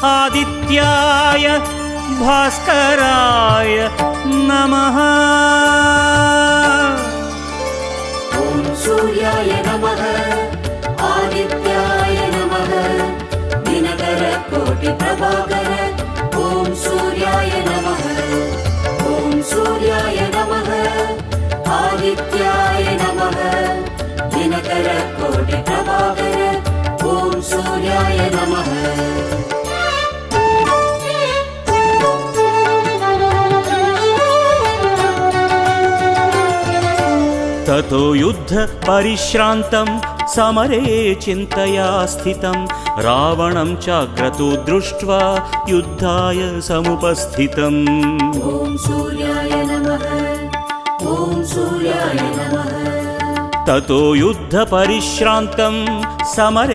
आदित्याय भास्कराय नमः। ॐ सूर्याय नमः आदित्याय नमः दिनकर कोटि प्रभाकर। ॐ सूर्याय नमः ॐ सूर्याय नमः आदित्याय नमः दिनकर कोटि प्रभाकर। ॐ सूर्याय नमः। ततो युद्ध परिश्रान्तं समरे चिन्तया स्थितं रावणं चाग्रतो दृष्ट्वा युद्धाय समुपस्थितम्। ॐ सूर्याय नमः ॐ सूर्याय नमः। ततो युद्ध परिश्रान्तं समरे